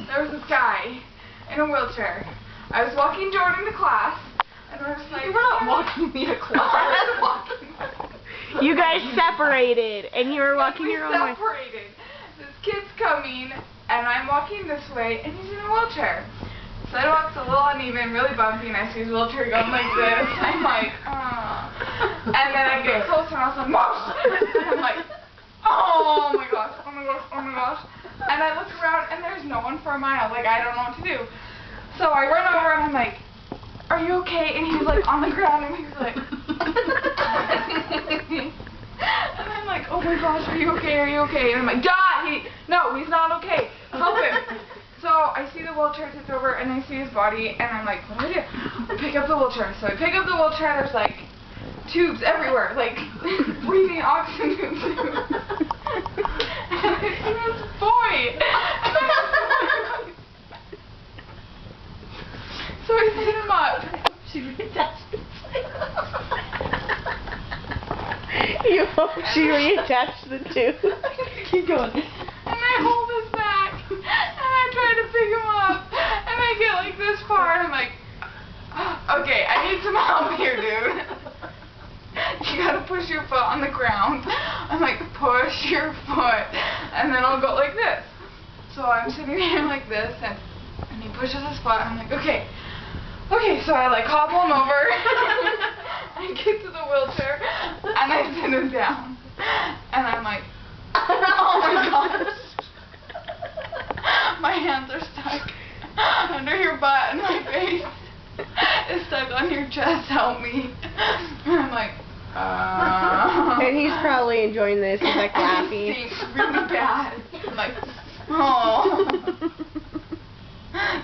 there was this guy in a wheelchair. I was walking Jordan to class, and I was like, you were not walking me to class. I was walking. You guys separated, and you were walking your own way. We separated. This kid's coming, and I'm walking this way, and he's in a wheelchair. Sidewalk's a little uneven, really bumpy, and I see his wheelchair going like this. I'm like, and then I get closer, and I was like, and I'm like, oh my gosh, oh my gosh, oh my gosh. And I look around, and there's no one for a mile. Like, I don't know what to do. So I run over, and I'm like, are you okay? And he's like on the ground, and he's like, and I'm like, oh my gosh, are you okay? Are you okay? And I'm like, no, he's not okay. Help him. So I see the wheelchair tipped over, and I see his body, and I'm like, what do I do? I pick up the wheelchair. So I pick up the wheelchair, and there's like tubes everywhere, like breathing oxygen tubes. And I see this boy. So I pick him up. She reattached it. You hope she reattached the tube. Keep going. And I hold his back, and I try to pick him up, and I get like this far, and I'm like, okay, I need some help here, dude. You gotta push your foot on the ground. I'm like, push your foot, and then I'll go like this. So I'm sitting here like this, and he pushes his foot, and I'm like, okay, so I like hobble him over. I get to the wheelchair, and I sit him down, and I'm like, oh my gosh. My hands are stuck under your butt, and my face is stuck on your chest. Help me. And I'm like, And he's probably enjoying this. He's like laughing. It stinks really bad. I'm like, oh.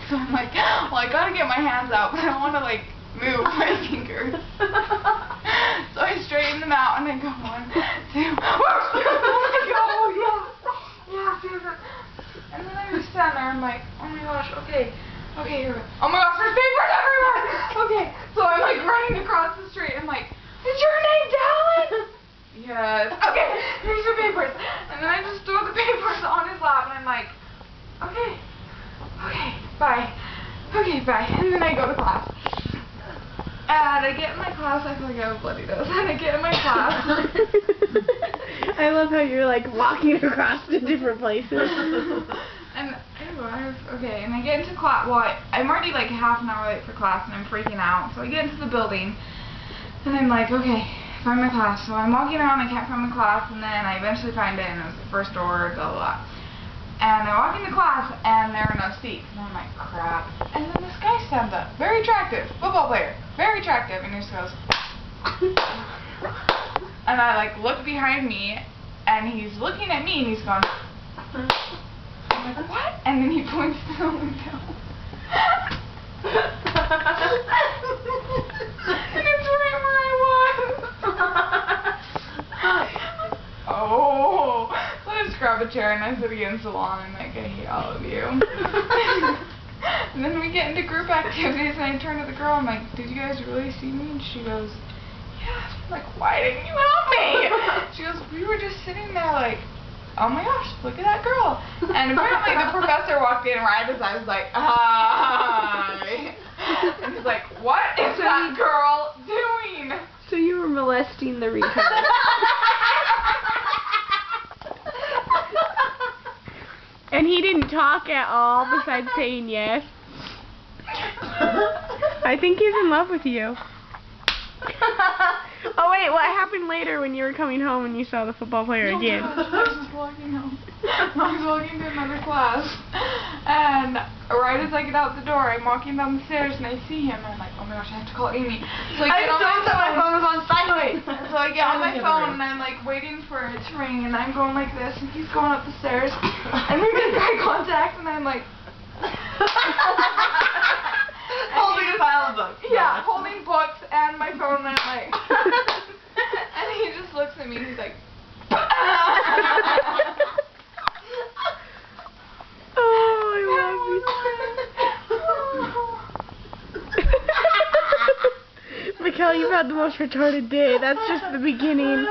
So I'm like, well, I gotta get my hands out, but I don't want to like move my fingers. So I straighten them out, and I go 1, 2. Oh my god! Oh yeah. And then I just stand there. I'm like, oh my gosh. Okay. Here we go. Oh my gosh, there's papers everywhere. Okay. So I'm like running across the street. I'm like, is your name Dallin? Yes. Okay. Here's your papers. And then I just throw the papers on his lap, and I'm like, okay, bye. And then I go to class. And I get in my class, I feel like I have a bloody nose. And I get in my class. I love how you're like walking across to different places. And and I get into class. Well, I'm already like half an hour late for class, and I'm freaking out. So I get into the building, and I'm like, okay, find my class. So I'm walking around, I can't find my class, and then I eventually find it, and it was the first door, blah, blah, blah. And I walk into class, and there are no seats. And I'm like, crap. And then this guy stands up. Very attractive. Football player. Very attractive. And he just goes, and I like look behind me, and he's looking at me, and he's going, I'm like, what? And then he points to the window. And it's right where I was. Oh. I just grab a chair, and I sit against the wall, and I'm like, I hate all of you. And then we get into group activities, and I turn to the girl, I'm like, did you guys really see me? And she goes, yeah. I'm like, why didn't you help me? She goes, we were just sitting there like, oh my gosh, look at that girl. And apparently the professor walked in right as I was like, hi. And he's like, what is that girl doing? So you were molesting the retard. And he didn't talk at all besides saying yes. I think he's in love with you. Oh wait, what happened later when you were coming home and you saw the football player again? I was just walking home. I was walking to another class, and right as I get out the door, I'm walking down the stairs, and I see him, and I'm like, oh my gosh, I have to call Amy. So I get on my phone was on silent. So I get on my phone, and I'm like waiting for it to ring, and I'm going like this, and he's going up the stairs, and we make eye contact, and I'm like, holding a pile of books. Yeah, holding books and my phone, and I'm like, and he just looks at me, and he's like, oh, I love you. Mikkel, you've had the most retarded day. That's just the beginning.